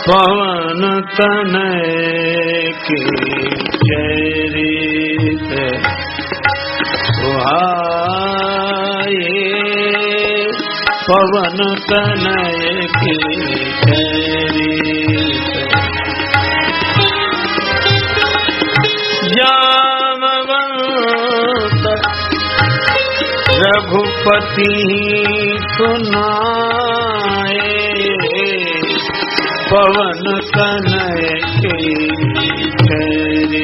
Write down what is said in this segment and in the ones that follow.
पवन तनय के चरित सुहाए, पवन तनय के चरित जामवंत रघुपति सुनाए, पवन तनय के चरित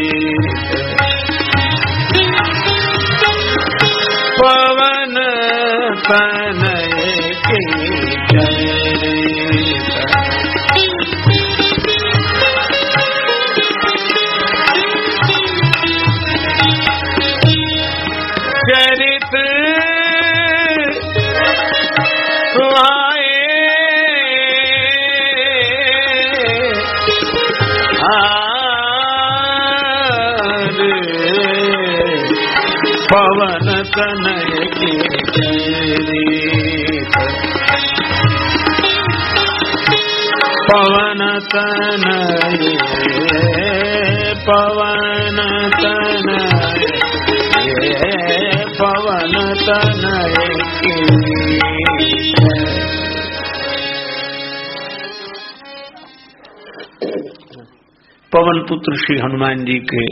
पवन तनय के चरित चरित सुहाए, पवन तनय के चरित पवन तनय, पवन तनय, पवन तनय के पवन पुत्र श्री हनुमान जी के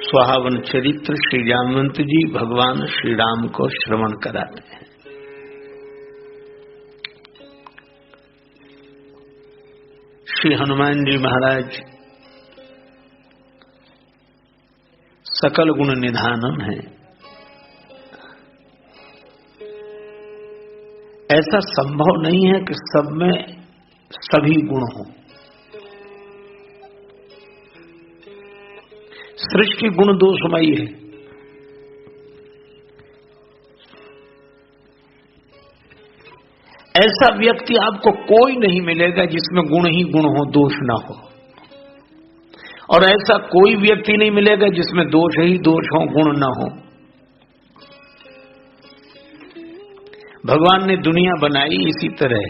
सुहावन चरित्र श्री जामवंत जी भगवान श्री राम को श्रवण कराते हैं। श्री हनुमान जी महाराज सकल गुण निधानम है। ऐसा संभव नहीं है कि सब में सभी गुण हों। सृष्टि गुण दोषमयी है। ऐसा व्यक्ति आपको कोई नहीं मिलेगा जिसमें गुण ही गुण हो, दोष ना हो, और ऐसा कोई व्यक्ति नहीं मिलेगा जिसमें दोष ही दोष हो, गुण ना हो। भगवान ने दुनिया बनाई इसी तरह,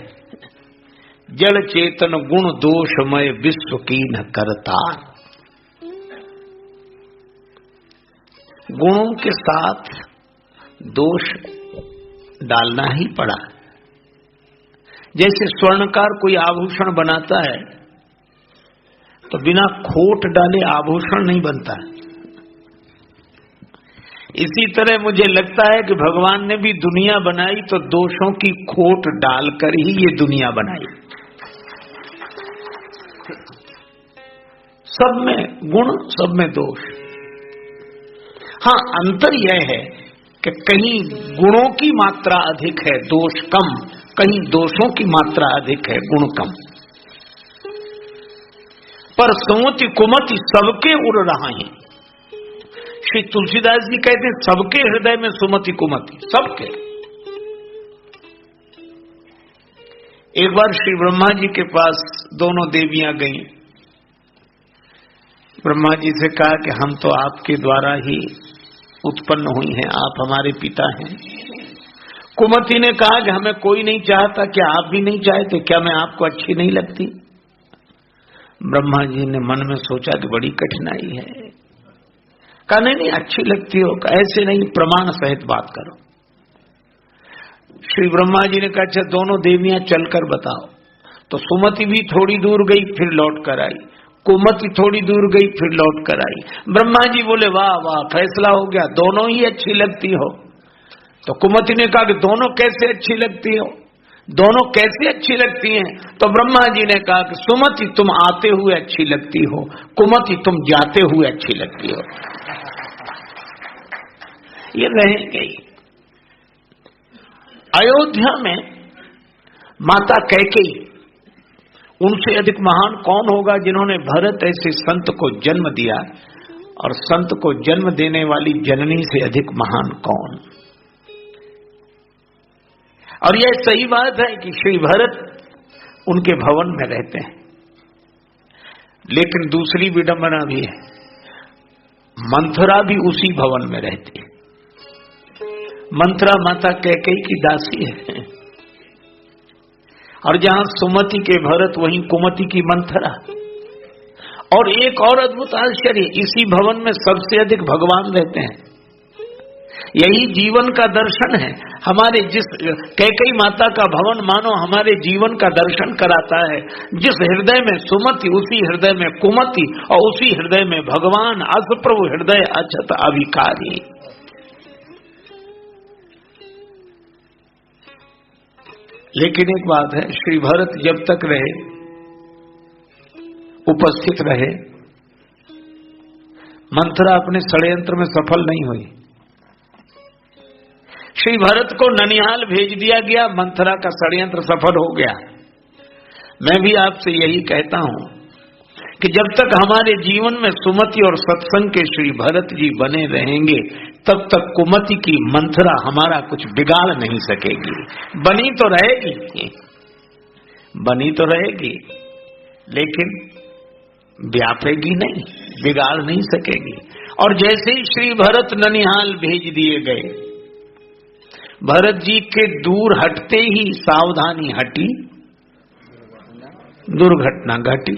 जड़ चेतन गुण दोषमय विश्व कीन करतार। गुणों के साथ दोष डालना ही पड़ा। जैसे स्वर्णकार कोई आभूषण बनाता है तो बिना खोट डाले आभूषण नहीं बनता। इसी तरह मुझे लगता है कि भगवान ने भी दुनिया बनाई तो दोषों की खोट डालकर ही ये दुनिया बनाई। सब में गुण, सब में दोष। हाँ, अंतर यह है कि कहीं गुणों की मात्रा अधिक है, दोष कम, कहीं दोषों की मात्रा अधिक है, गुण कम। पर सुमति कुमति सबके उड़ रहा है। श्री तुलसीदास जी कहते हैं सबके हृदय में सुमति कुमति, सबके। एक बार श्री ब्रह्मा जी के पास दोनों देवियां गईं। ब्रह्मा जी से कहा कि हम तो आपके द्वारा ही उत्पन्न हुई हैं, आप हमारे पिता हैं। कुमति ने कहा कि हमें कोई नहीं चाहता, क्या आप भी नहीं चाहते? क्या मैं आपको अच्छी नहीं लगती? ब्रह्मा जी ने मन में सोचा कि बड़ी कठिनाई है। कहा नहीं अच्छी लगती हो, ऐसे नहीं, प्रमाण सहित बात करो। श्री ब्रह्मा जी ने कहा अच्छा दोनों देवियां चलकर बताओ। तो सुमति भी थोड़ी दूर गई फिर लौट कर आई, कुमति थोड़ी दूर गई फिर लौट कर आई। ब्रह्मा जी बोले वाह वाह, फैसला हो गया, दोनों ही अच्छी लगती हो। तो कुमति ने कहा कि दोनों कैसे अच्छी लगती हो, दोनों कैसे अच्छी लगती हैं? तो ब्रह्मा जी ने कहा कि सुमति तुम आते हुए अच्छी लगती हो, कुमति तुम जाते हुए अच्छी लगती हो। ये रहेंगे। अयोध्या में माता कैकेयी, उनसे अधिक महान कौन होगा जिन्होंने भरत ऐसे संत को जन्म दिया, और संत को जन्म देने वाली जननी से अधिक महान कौन? और यह सही बात है कि श्री भरत उनके भवन में रहते हैं, लेकिन दूसरी विडंबना भी है, मंथरा भी उसी भवन में रहती है। मंथरा माता कैकेयी की दासी है। और जहां सुमति के भरत वहीं कुमति की मंथरा। और एक और अद्भुत आश्चर्य, इसी भवन में सबसे अधिक भगवान रहते हैं। यही जीवन का दर्शन है। हमारे जिस कैकेयी माता का भवन मानो हमारे जीवन का दर्शन कराता है। जिस हृदय में सुमति उसी हृदय में कुमति और उसी हृदय में भगवान। असप्रभु हृदय अछत अविकारी। लेकिन एक बात है, श्री भरत जब तक रहे, उपस्थित रहे, मंथरा अपने षड्यंत्र में सफल नहीं हुई। श्री भरत को ननिहाल भेज दिया गया, मंथरा का षड्यंत्र सफल हो गया। मैं भी आपसे यही कहता हूं कि जब तक हमारे जीवन में सुमति और सत्संग के श्री भरत जी बने रहेंगे, तब तक कुमति की मंथरा हमारा कुछ बिगाड़ नहीं सकेगी। बनी तो रहेगी, बनी तो रहेगी, लेकिन व्यापेगी नहीं, बिगाड़ नहीं सकेगी। और जैसे ही श्री भरत ननिहाल भेज दिए गए, भरत जी के दूर हटते ही सावधानी हटी, दुर्घटना घटी।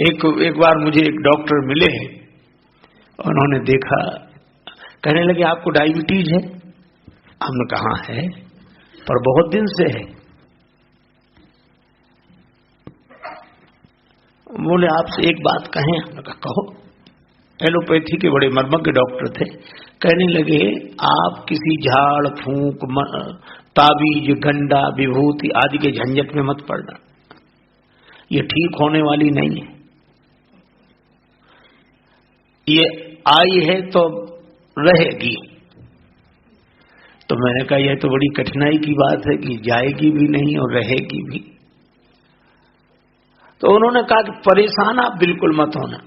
एक बार मुझे एक डॉक्टर मिले, उन्होंने देखा, कहने लगे आपको डायबिटीज है? हमने कहा है, पर बहुत दिन से है। बोले आपसे एक बात कहें? हमने कहा कहो। एलोपैथी के बड़े मर्मज्ञ डॉक्टर थे। कहने लगे आप किसी झाड़ फूंक, ताबीज, गंडा, विभूति आदि के झंझट में मत पड़ना, ये ठीक होने वाली नहीं है। ये आई है तो रहेगी। तो मैंने कहा यह तो बड़ी कठिनाई की बात है कि जाएगी भी नहीं और रहेगी भी। तो उन्होंने कहा कि परेशान आप बिल्कुल मत होना,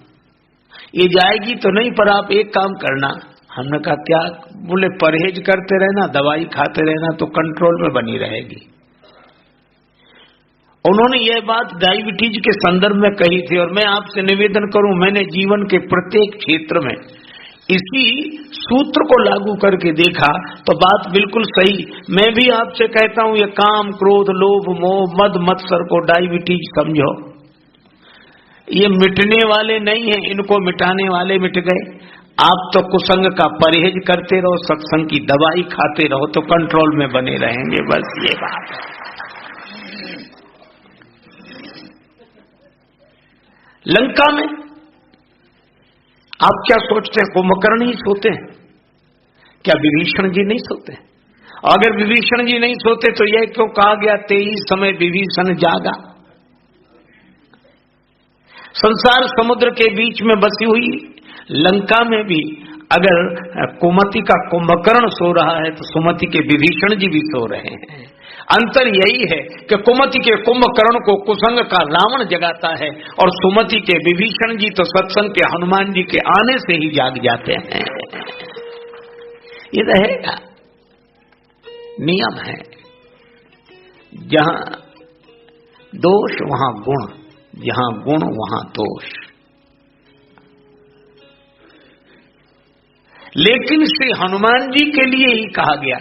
ये जाएगी तो नहीं, पर आप एक काम करना। हमने कहा क्या? बोले परहेज करते रहना, दवाई खाते रहना, तो कंट्रोल में बनी रहेगी। उन्होंने यह बात डायबिटीज के संदर्भ में कही थी। और मैं आपसे निवेदन करूं, मैंने जीवन के प्रत्येक क्षेत्र में इसी सूत्र को लागू करके देखा तो बात बिल्कुल सही। मैं भी आपसे कहता हूं, ये काम, क्रोध, लोभ, मोह, मद, मत्सर को डायबिटीज समझो। ये मिटने वाले नहीं है, इनको मिटाने वाले मिट गए। आप तो कुसंग का परहेज करते रहो, सत्संग की दवाई खाते रहो, तो कंट्रोल में बने रहेंगे। बस ये बात है। लंका में आप क्या सोचते हैं? कुंभकर्ण ही सोते हैं क्या? विभीषण जी नहीं सोते? अगर विभीषण जी नहीं सोते तो यह क्यों कहा गया 23 समय विभीषण जागा? संसार समुद्र के बीच में बसी हुई लंका में भी अगर कुमति का कुंभकर्ण सो रहा है तो सुमति के विभीषण जी भी सो रहे हैं। अंतर यही है कि कुमति के कुंभकर्ण को कुसंग का रावण जगाता है और सुमति के विभीषण जी तो सत्संग के हनुमान जी के आने से ही जाग जाते हैं। ये रहेगा, नियम है। जहां दोष वहां गुण, जहां गुण वहां दोष। लेकिन श्री हनुमान जी के लिए ही कहा गया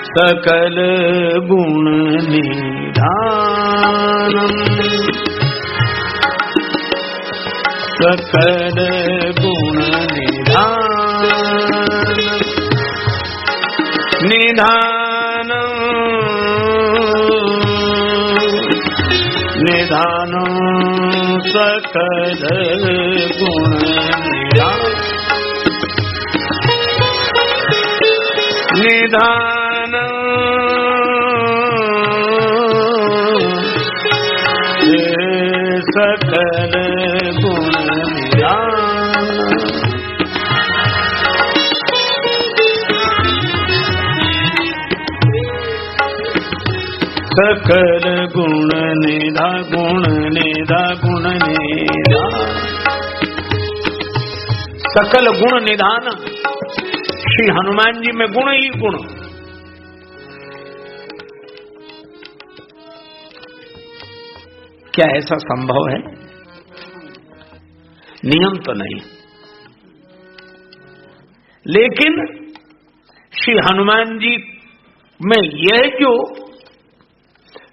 सकल गुण निधानम, सकल गुण निधानम, निधानम सकल गुण निधान, सकल गुण निधान। सकल गुण निधा, गुण निधा, गुण निधा, सकल गुण निधान। श्री हनुमान जी में गुण ही गुण। क्या ऐसा संभव है? नियम तो नहीं, लेकिन श्री हनुमान जी में यह जो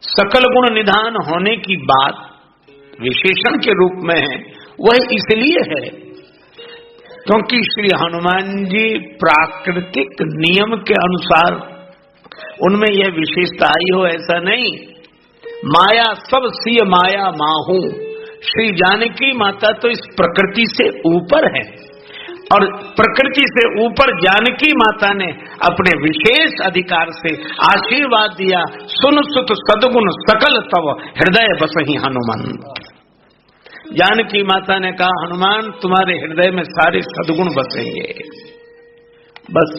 सकल गुण निधान होने की बात विशेषण के रूप में है, वह इसलिए है क्योंकि श्री हनुमान जी प्राकृतिक नियम के अनुसार उनमें यह विशेषता आई हो ऐसा नहीं। माया सब सिय माया माहू, श्री जानकी माता तो इस प्रकृति से ऊपर है और प्रकृति से ऊपर जानकी माता ने अपने विशेष अधिकार से आशीर्वाद दिया, सुन सुत सद्गुण सकल तव हृदय बसहि हनुमंत। जानकी माता ने कहा हनुमान तुम्हारे हृदय में सारे सद्गुण बसेंगे। बस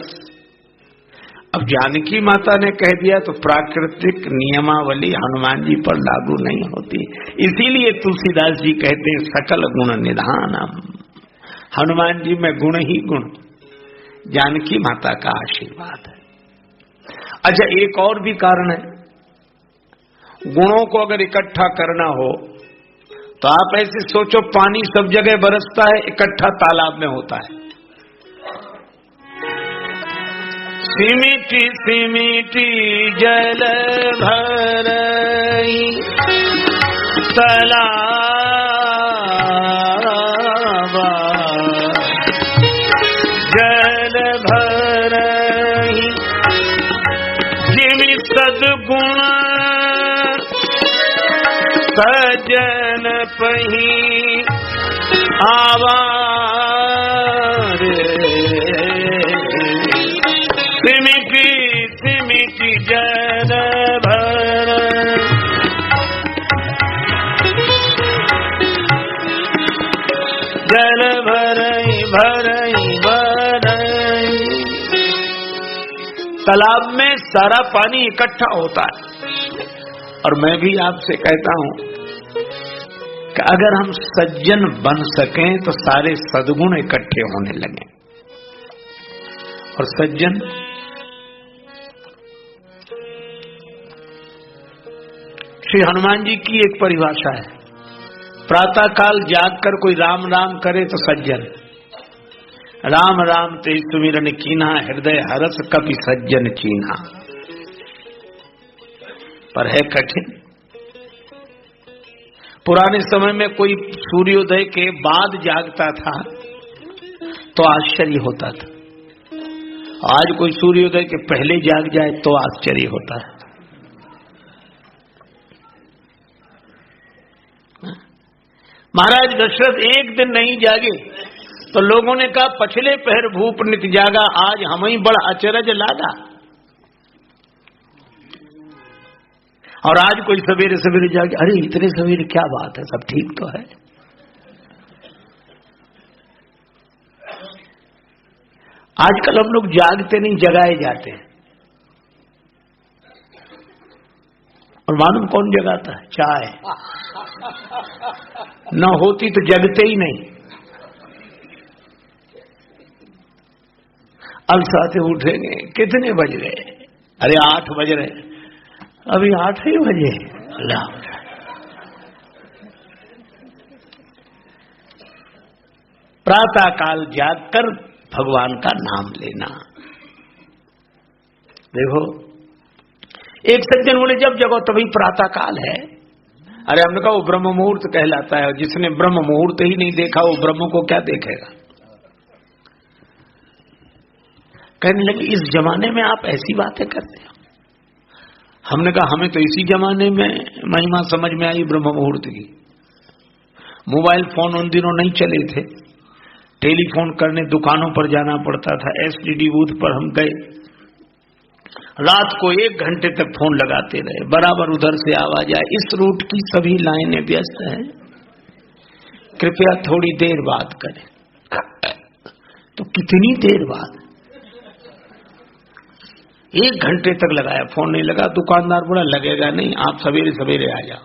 अब जानकी माता ने कह दिया तो प्राकृतिक नियमावली हनुमान जी पर लागू नहीं होती। इसीलिए तुलसीदास जी कहते हैं सकल गुण निधानम, हनुमान जी में गुण ही गुण, जानकी माता का आशीर्वाद है। अच्छा, एक और भी कारण है, गुणों को अगर इकट्ठा करना हो तो आप ऐसे सोचो, पानी सब जगह बरसता है, इकट्ठा तालाब में होता है। सिमिटी सिमिटी जल भरई तालाब, जल भरई जिमि सद्गुण सज्जन पही आवार। सिमिटी सिमिटी जल भर, जल भरई भरई भरई। तालाब में सारा पानी इकट्ठा होता है और मैं भी आपसे कहता हूं कि अगर हम सज्जन बन सकें तो सारे सद्गुण इकट्ठे होने लगे। और सज्जन श्री हनुमान जी की एक परिभाषा है, प्रातः काल जागकर कोई राम राम करे तो सज्जन, राम राम ते सुमिरन कीन्हा, हृदय हरस कपि सज्जन चीन्हा। पर है कठिन। पुराने समय में कोई सूर्योदय के बाद जागता था तो आश्चर्य होता था, आज कोई सूर्योदय के पहले जाग जाए तो आश्चर्य होता है। महाराज दशरथ एक दिन नहीं जागे तो लोगों ने कहा पछले पहर भूप नित जागा, आज हम ही बड़ा अचरज लागा। और आज कोई सवेरे सवेरे जाके अरे इतने सवेरे क्या बात है, सब ठीक तो है। आजकल हम लोग जागते नहीं, जगाए जाते हैं। और मालूम कौन जगाता है? चाय न होती तो जगते ही नहीं। अब साथे उठेंगे, कितने बज गए? अरे 8 बज रहे, अभी 8 ही बजे। अल्लाह, प्रातः काल जागकर भगवान का नाम लेना। देखो, एक सज्जन बोले जब जगो तभी प्रातः काल है। अरे हमने कहा वो ब्रह्म मुहूर्त कहलाता है, जिसने ब्रह्म मुहूर्त ही नहीं देखा वो ब्रह्म को क्या देखेगा। कहने लगे इस जमाने में आप ऐसी बातें करते हो। हमने कहा हमें तो इसी जमाने में महिमा समझ में आई ब्रह्म मुहूर्त की। मोबाइल फोन उन दिनों नहीं चले थे, टेलीफोन करने दुकानों पर जाना पड़ता था। एसटीडी बूथ पर हम गए, रात को 1 घंटे तक फोन लगाते रहे, बराबर उधर से आवाज आए इस रूट की सभी लाइनें व्यस्त हैं, कृपया थोड़ी देर बात करें। तो कितनी देर बाद? 1 घंटे तक लगाया, फोन नहीं लगा। दुकानदार बोला लगेगा नहीं, आप सवेरे सवेरे आ जाओ।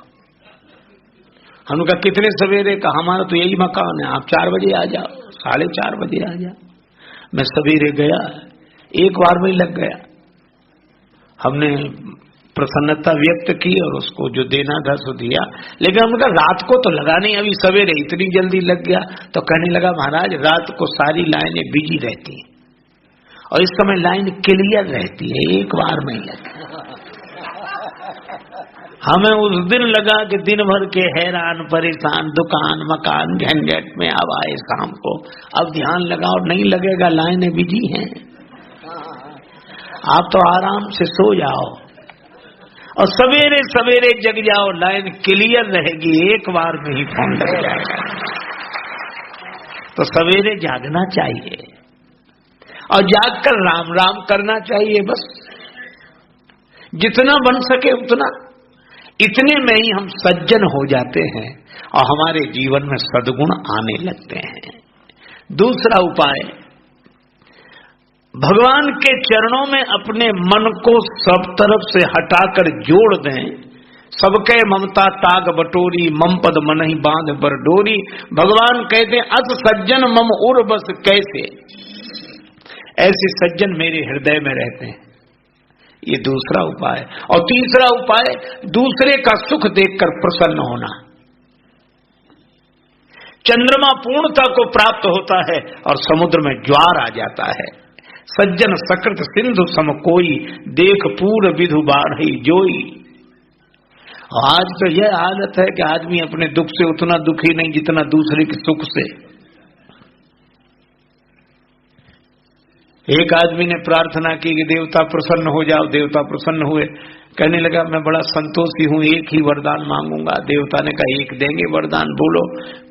हमने कहा कितने सवेरे? का हमारा तो यही मकान है, आप 4 बजे आ जाओ, 4:30 बजे आ जाओ। मैं सवेरे गया, एक बार में लग गया। हमने प्रसन्नता व्यक्त की और उसको जो देना था सो दिया, लेकिन हमने कहा रात को तो लगा नहीं, अभी सवेरे इतनी जल्दी लग गया। तो कहने लगा महाराज रात को सारी लाइनें बिजी रहती हैं और इस समय लाइन क्लियर रहती है, एक बार में लगे। हमें उस दिन लगा कि दिन भर के हैरान परेशान दुकान मकान झंझट में अब आए शाम को, अब ध्यान लगाओ, नहीं लगेगा, लाइनें बिजी हैं। आप तो आराम से सो जाओ और सवेरे सवेरे जग जाओ, लाइन क्लियर रहेगी, एक बार में ही फोन लग जाएगा। तो सवेरे जागना चाहिए और जागकर राम राम करना चाहिए, बस जितना बन सके उतना। इतने में ही हम सज्जन हो जाते हैं और हमारे जीवन में सद्गुण आने लगते हैं। दूसरा उपाय, भगवान के चरणों में अपने मन को सब तरफ से हटाकर जोड़ दें। सबके ममता ताग बटोरी, मम पद मनहि बांध बर डोरी। भगवान कहते हैं अस सज्जन मम उर बस कैसे, ऐसे सज्जन मेरे हृदय में रहते हैं। ये दूसरा उपाय। और तीसरा उपाय, दूसरे का सुख देखकर प्रसन्न होना। चंद्रमा पूर्णता को प्राप्त होता है और समुद्र में ज्वार आ जाता है। सज्जन सकृत सिंधु सम कोई, देख पूर विधु बाढ़ई जोई। आज तो यह हालत है कि आदमी अपने दुख से उतना दुखी नहीं जितना दूसरे के सुख से। एक आदमी ने प्रार्थना की कि देवता प्रसन्न हो जाओ, देवता प्रसन्न हुए। कहने लगा मैं बड़ा संतोषी हूं, एक ही वरदान मांगूंगा। देवता ने कहा एक देंगे वरदान, बोलो।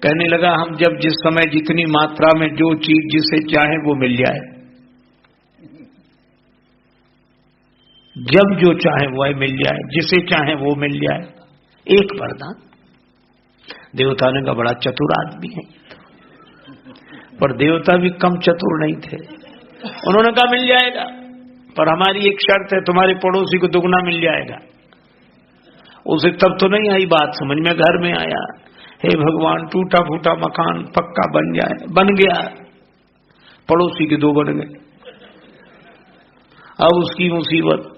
कहने लगा हम जब जिस समय जितनी मात्रा में जो चीज जिसे चाहे वो मिल जाए, जब जो चाहे वह मिल जाए, जिसे चाहे वो मिल जाए, एक वरदान। देवता ने कहा बड़ा चतुर आदमी है, पर देवता भी कम चतुर नहीं थे। उन्होंने कहा मिल जाएगा, पर हमारी एक शर्त है, तुम्हारे पड़ोसी को दुगना मिल जाएगा। उसे तब तो नहीं आई बात समझ में, घर में आया, हे भगवान टूटा फूटा मकान पक्का बन जाए। बन गया, पड़ोसी के दो बन गए। अब उसकी मुसीबत,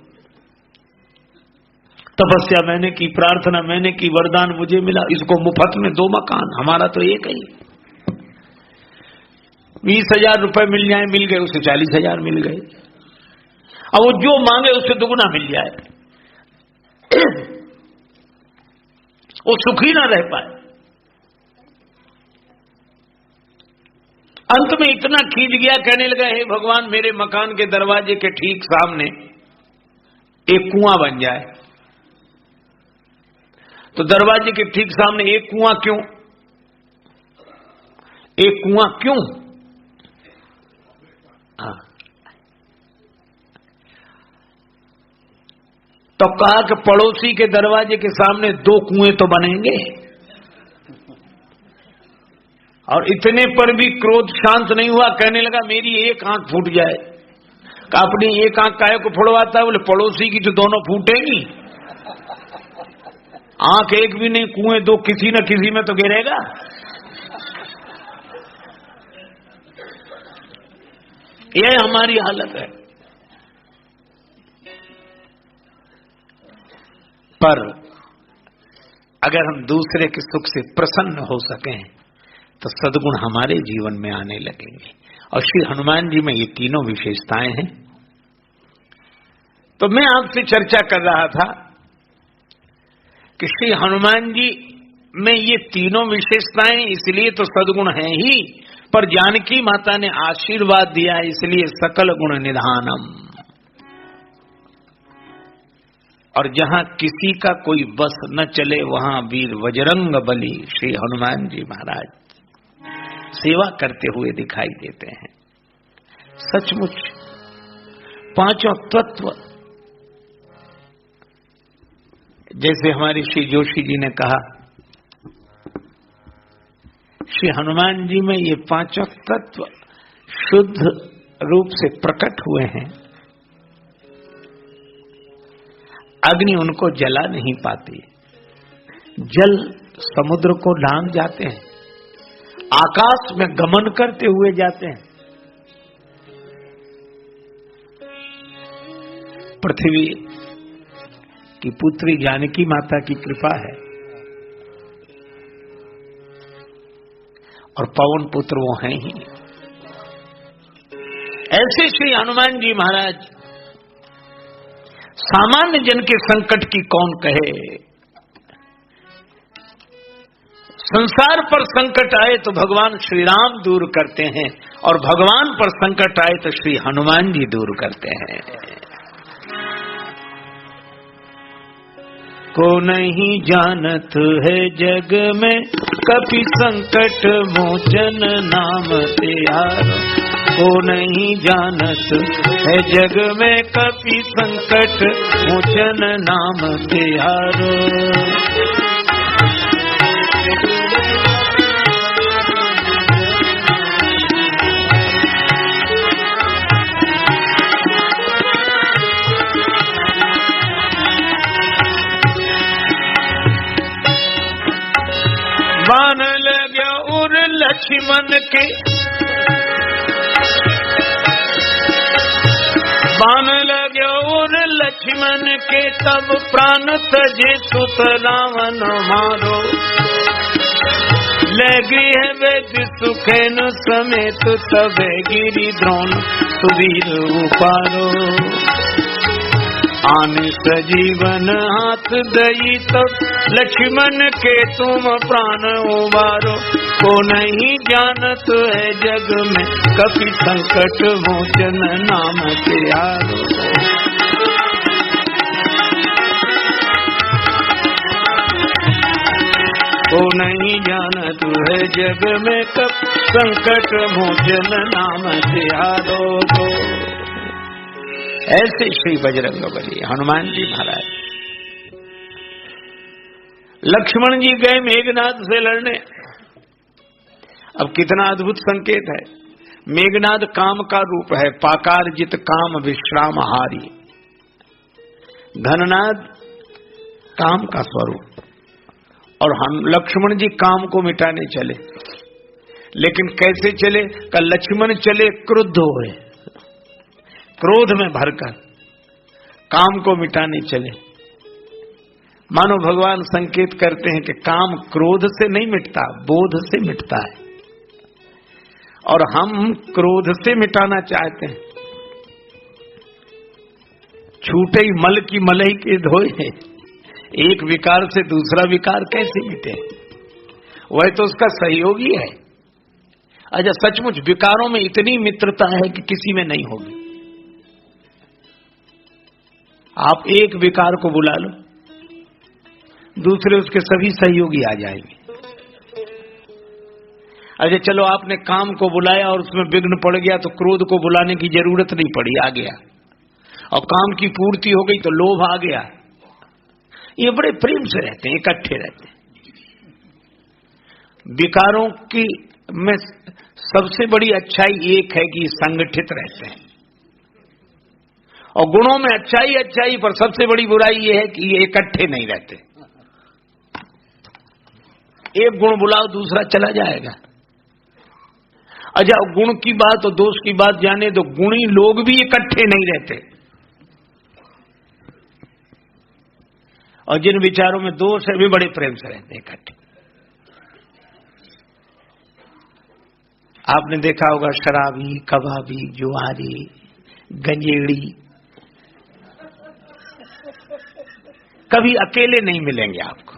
तपस्या मैंने की, प्रार्थना मैंने की, वरदान मुझे मिला, इसको मुफ्त में दो मकान, हमारा तो एक ही। 20,000 रुपए मिल जाए, मिल गए, उसे 40,000 मिल गए। अब वो जो मांगे उससे दुगुना मिल जाए, वो सुखी ना रह पाए। अंत में इतना खींच गया, कहने लगा हे भगवान मेरे मकान के दरवाजे के ठीक सामने एक कुआं बन जाए। तो दरवाजे के ठीक सामने एक कुआं क्यों? एक कुआं क्यों? हाँ। तो कहा कि पड़ोसी के दरवाजे के सामने 2 कुएं तो बनेंगे। और इतने पर भी क्रोध शांत नहीं हुआ, कहने लगा मेरी एक आंख फूट जाए। अपनी एक आंख काहे को फोड़वाता है? बोले पड़ोसी की तो दोनों फूटेंगी। आंख एक भी नहीं, कुएं 2, किसी न किसी में तो गिरेगा। यह हमारी हालत है। पर अगर हम दूसरे के सुख से प्रसन्न हो सकें तो सद्गुण हमारे जीवन में आने लगेंगे। और श्री हनुमान जी में ये तीनों विशेषताएं हैं। तो मैं आपसे चर्चा कर रहा था कि श्री हनुमान जी में ये तीनों विशेषताएं इसलिए तो सद्गुण हैं ही, पर जानकी माता ने आशीर्वाद दिया इसलिए सकल गुण निधानम। और जहां किसी का कोई बस न चले वहां वीर बजरंग बली श्री हनुमान जी महाराज सेवा करते हुए दिखाई देते हैं। सचमुच पांचों तत्व, जैसे हमारी श्री जोशी जी ने कहा, श्री हनुमान जी में ये पांचों तत्व शुद्ध रूप से प्रकट हुए हैं। अग्नि उनको जला नहीं पाती, जल समुद्र को लांघ जाते हैं, आकाश में गमन करते हुए जाते हैं। पृथ्वी की पुत्री जानकी माता की कृपा है और पवन पुत्र वो हैं ही। ऐसे श्री हनुमान जी महाराज सामान्य जन के संकट की कौन कहे। संसार पर संकट आए तो भगवान श्री राम दूर करते हैं और भगवान पर संकट आए तो श्री हनुमान जी दूर करते हैं। को नहीं जानत है जग में कपि संकट मोचन नाम त्यारो। को नहीं जानत है जग में कपि संकट मोचन नाम त्यारो। बाण लगे उर लक्ष्मण के, बाण लगे उर लक्ष्मण के, तब प्राण तजे सुत रावण मारो। ले गृह वेद सुखेन समेत, तबे गिरि द्रोण सुवीर उपारो। आन सजीवन हाथ दई तब, लक्ष्मण के तुम प्राण उबारो। को नहीं जानत है जग में कपि संकट मोचन नाम त्यारो। को नहीं जानत है जग में कपि संकट मोचन नाम त्यारो। ऐसे श्री बजरंगबली हनुमान जी महाराज। लक्ष्मण जी गए मेघनाद से लड़ने। अब कितना अद्भुत संकेत है। मेघनाद काम का रूप है, पाकारजित काम विश्राम हारी। घननाद काम का स्वरूप, और हम लक्ष्मण जी काम को मिटाने चले। लेकिन कैसे चले? कल लक्ष्मण चले क्रुद्ध हुए, क्रोध में भरकर काम को मिटाने चले। मानो भगवान संकेत करते हैं कि काम क्रोध से नहीं मिटता, बोध से मिटता है। और हम क्रोध से मिटाना चाहते हैं। छूटे ही मल की मलई के धोए, एक विकार से दूसरा विकार कैसे मिटे? वह तो उसका सहयोगी है। अच्छा, सचमुच विकारों में इतनी मित्रता है कि किसी में नहीं होगी। आप एक विकार को बुला लो, दूसरे उसके सभी सहयोगी आ जाएंगे। अच्छा चलो, आपने काम को बुलाया और उसमें विघ्न पड़ गया तो क्रोध को बुलाने की जरूरत नहीं पड़ी, आ गया। और काम की पूर्ति हो गई तो लोभ आ गया। ये बड़े प्रेम से रहते हैं, इकट्ठे रहते हैं। विकारों की में सबसे बड़ी अच्छाई एक है कि संगठित रहते हैं। और गुणों में अच्छाई, पर सबसे बड़ी बुराई यह है कि ये इकट्ठे नहीं रहते। एक गुण बुलाओ, दूसरा चला जाएगा। अच्छा, गुण की बात और दोष की बात जाने तो गुणी लोग भी इकट्ठे नहीं रहते। और जिन विचारों में दोष है वे बड़े प्रेम से रहते हैं इकट्ठे। आपने देखा होगा शराबी, कबाबी, जुआरी, गंजेड़ी कभी अकेले नहीं मिलेंगे आपको,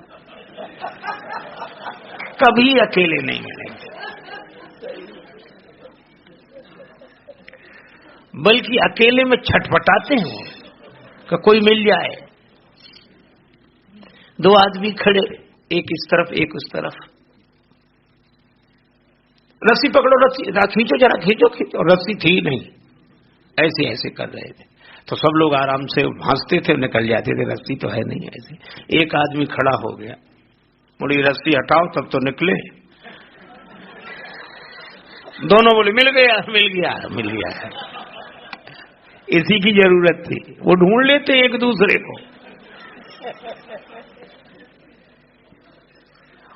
कभी अकेले नहीं मिलेंगे। बल्कि अकेले में छटपटाते हैं कि कोई मिल जाए। दो आदमी खड़े, एक इस तरफ एक उस तरफ, रस्सी पकड़ो, रस्सी खींचो, जरा खींचो खींचो, रस्सी थी नहीं, ऐसे ऐसे कर रहे थे। तो सब लोग आराम से हंसते थे, निकल जाते थे, रस्सी तो है नहीं। ऐसे एक आदमी खड़ा हो गया, बोली रस्सी हटाओ, तब तो निकले। दोनों बोले मिल गया मिल गया मिल गया। इसी की जरूरत थी, वो ढूंढ लेते एक दूसरे को।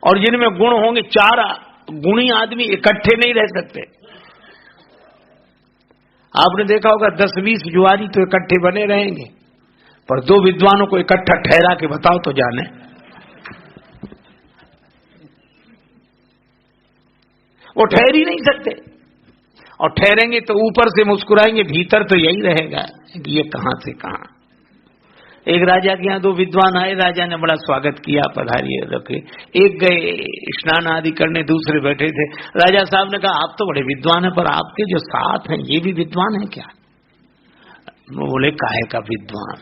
और जिनमें गुण होंगे, चार गुणी आदमी इकट्ठे नहीं रह सकते। आपने देखा होगा 10-20 जुआरी तो इकट्ठे बने रहेंगे, पर दो विद्वानों को इकट्ठा ठहरा के बताओ तो जाने। वो ठहर ही नहीं सकते। और ठहरेंगे तो ऊपर से मुस्कुराएंगे, भीतर तो यही रहेगा कि ये कहां से कहां। एक राजा के यहाँ 2 विद्वान आए, राजा ने बड़ा स्वागत किया, पधारिए रखे। एक गए स्नान आदि करने, दूसरे बैठे थे। राजा साहब ने कहा आप तो बड़े विद्वान हैं, पर आपके जो साथ हैं ये भी विद्वान हैं क्या? वो बोले काहे का विद्वान,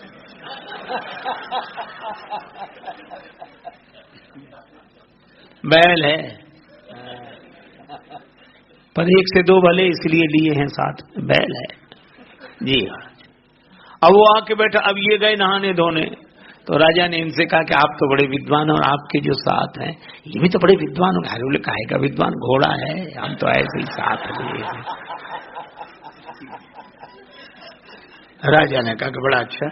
बैल है, पर 1 से 2 भले इसलिए लिए हैं साथ, बैल है जी हाँ। अब वो आके बैठा, अब ये गए नहाने धोने, तो राजा ने इनसे कहा कि आप तो बड़े विद्वान और आपके जो साथ हैं ये भी तो बड़े विद्वान हो। बोले काहे का विद्वान, घोड़ा है, हम तो ऐसे ही साथ हैं। राजा ने कहा कि बड़ा अच्छा।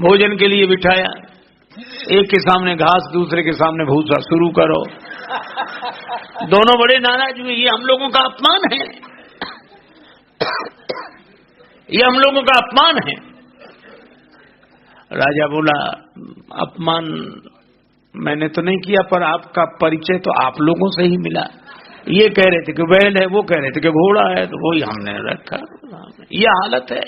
भोजन के लिए बिठाया, एक के सामने घास, दूसरे के सामने भूसा, शुरू करो। दोनों बड़े नाराज हुए, ये हम लोगों का अपमान है, ये हम लोगों का अपमान है। राजा बोला अपमान मैंने तो नहीं किया, पर आपका परिचय तो आप लोगों से ही मिला। ये कह रहे थे कि बैल है, वो कह रहे थे कि घोड़ा है, तो वही हमने रखा। ये हालत है।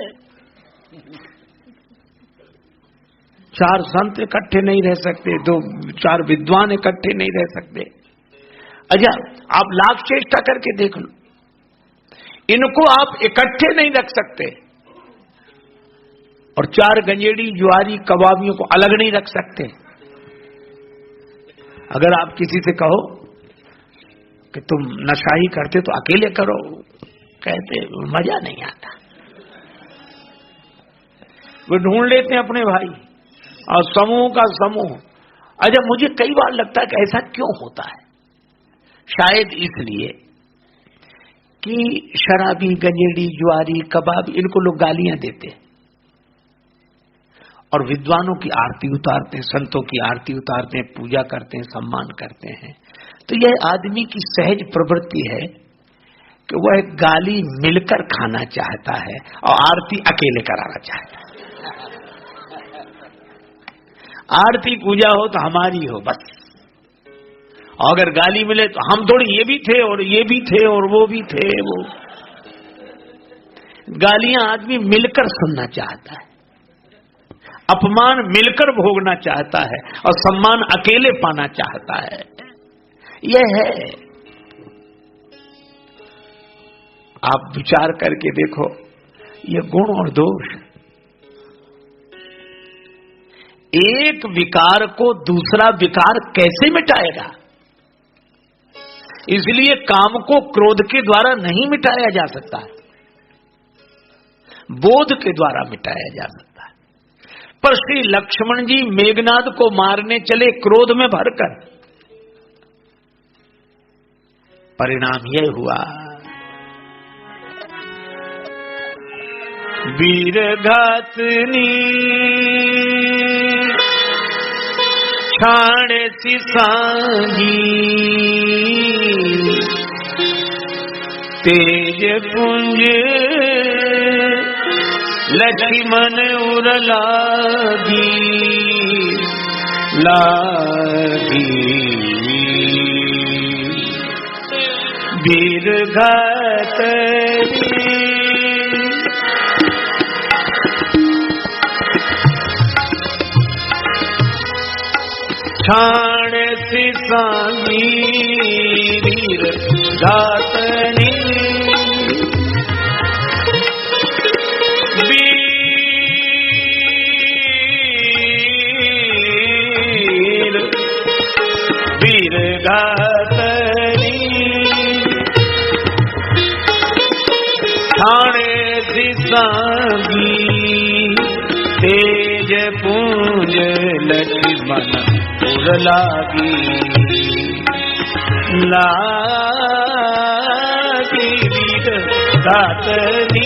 4 संत इकट्ठे नहीं रह सकते, 2-4 विद्वान इकट्ठे नहीं रह सकते। अच्छा, आप लाख चेष्टा करके देख लो, इनको आप इकट्ठे नहीं रख सकते, और 4 गंजेड़ी ज्वारी कबाबियों को अलग नहीं रख सकते। अगर आप किसी से कहो कि तुम नशा ही करते तो अकेले करो, कहते मजा नहीं आता। वो ढूंढ लेते हैं अपने भाई, और समूह का समूह। अच्छा, मुझे कई बार लगता है कि ऐसा क्यों होता है। शायद इसलिए कि शराबी, गंजेड़ी, ज्वारी, कबाब, इनको लोग गालियां देते हैं और विद्वानों की आरती उतारते हैं, संतों की आरती उतारते हैं, पूजा करते हैं, सम्मान करते हैं। तो यह आदमी की सहज प्रवृत्ति है कि वह गाली मिलकर खाना चाहता है और आरती अकेले कराना चाहता है। आरती पूजा हो तो हमारी हो बस, और अगर गाली मिले तो हम थोड़ी ये भी थे और ये भी थे और वो भी थे। वो गालियां आदमी मिलकर सुनना चाहता है, अपमान मिलकर भोगना चाहता है, और सम्मान अकेले पाना चाहता है। यह है। आप विचार करके देखो, ये गुण और दोष, एक विकार को दूसरा विकार कैसे मिटाएगा? इसलिए काम को क्रोध के द्वारा नहीं मिटाया जा सकता, बोध के द्वारा मिटाया जा सकता है। पर श्री लक्ष्मण जी मेघनाद को मारने चले क्रोध में भरकर, परिणाम यह हुआ वीर घातनी छाड़ सी सांगी, तेज पुंज लक्ष्मण उर लागी, वीर घातनी छाण सी सांगी, वीर घातनी वीर घातनी छाणे सी सांगी, तेज पुंज लक्ष्मण उर लागी, वीर घातनी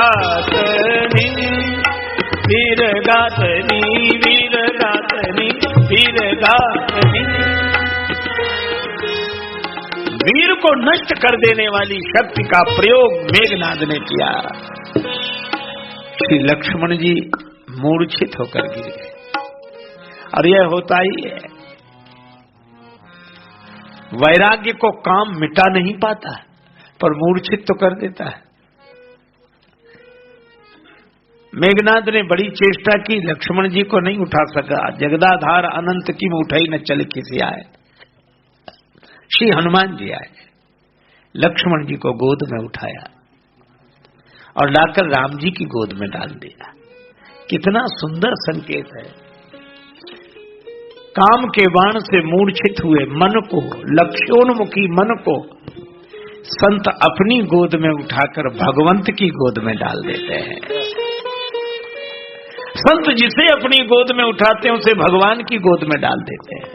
गातनी वीर गातनी वीर गातनी वीर गातनी। वीर को नष्ट कर देने वाली शक्ति का प्रयोग मेघनाद ने किया। श्री लक्ष्मण जी मूर्छित होकर गिर गए। और यह होता ही है, वैराग्य को काम मिटा नहीं पाता पर मूर्छित तो कर देता है। मेघनाद ने बड़ी चेष्टा की, लक्ष्मण जी को नहीं उठा सका। जगदाधार अनंत की में उठाई न चल किसी आए। श्री हनुमान जी आए, लक्ष्मण जी को गोद में उठाया और लाकर राम जी की गोद में डाल दिया। कितना सुंदर संकेत है। काम के बाण से मूर्छित हुए मन को, लक्ष्योन्मुखी मन को संत अपनी गोद में उठाकर भगवंत की गोद में डाल देते हैं। संत जिसे अपनी गोद में उठाते हैं उसे भगवान की गोद में डाल देते हैं।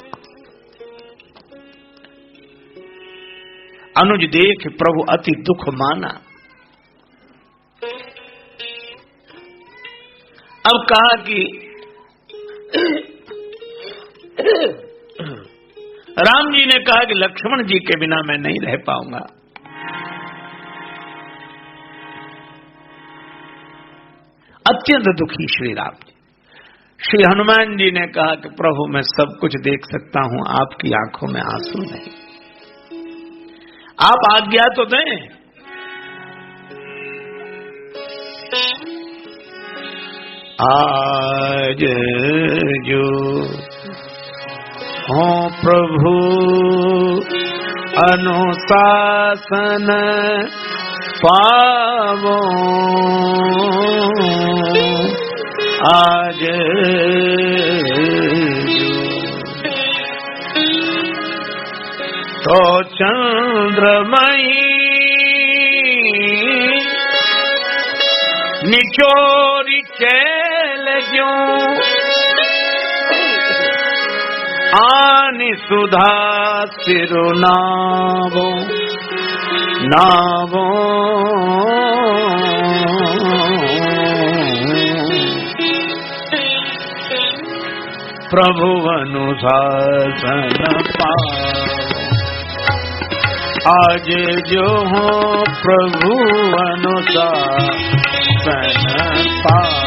अनुज देख प्रभु अति दुख माना। अब कहा कि राम जी ने कहा कि लक्ष्मण जी के बिना मैं नहीं रह पाऊंगा। अत्यंत दुखी श्री राम जी। श्री हनुमान जी ने कहा कि प्रभु मैं सब कुछ देख सकता हूं, आपकी आंखों में आंसू नहीं, आप आज्ञा तो दें। आज जो हो प्रभु अनुशासन पावो, आज तो चंद्रमयी निचोरी चैल जो आनि सुधा सिरुनावो नावो। प्रभु अनुशासन पाओ, आज जो हो प्रभु अनुशासन पाओ।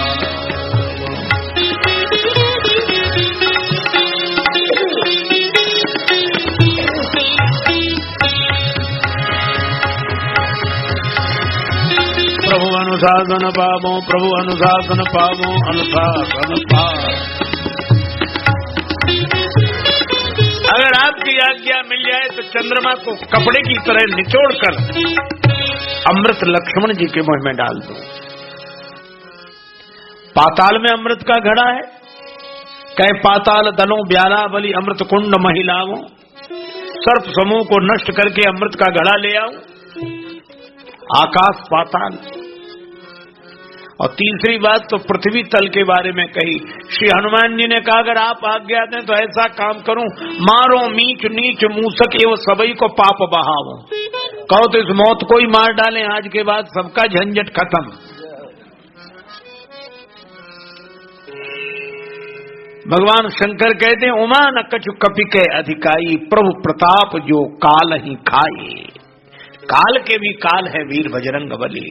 प्रभु अनुशासन पावो, प्रभु अनुशासन पावो, अनुशासन पावो। अगर आपकी आज्ञा मिल जाए तो चंद्रमा को कपड़े की तरह निचोड़कर अमृत लक्ष्मण जी के मुंह में डाल दो। पाताल में अमृत का घड़ा है, कह पाताल दलों ब्याला बलि अमृत कुंड महिलाओं। सर्प समूह को नष्ट करके अमृत का घड़ा ले आओ। आकाश पाताल। और तीसरी बात तो पृथ्वी तल के बारे में कही। श्री हनुमान जी ने कहा अगर आप आज्ञा दें तो ऐसा काम करूं, मारो मीच नीच मूसक एवं सबई को पाप बहावो। कहो तो इस मौत को ही मार डालें, आज के बाद सबका झंझट खत्म। भगवान शंकर कहते हैं उमा न कछु कपि के अधिकाई, प्रभु प्रताप जो काल ही खाए। काल के भी काल है वीर बजरंग बली।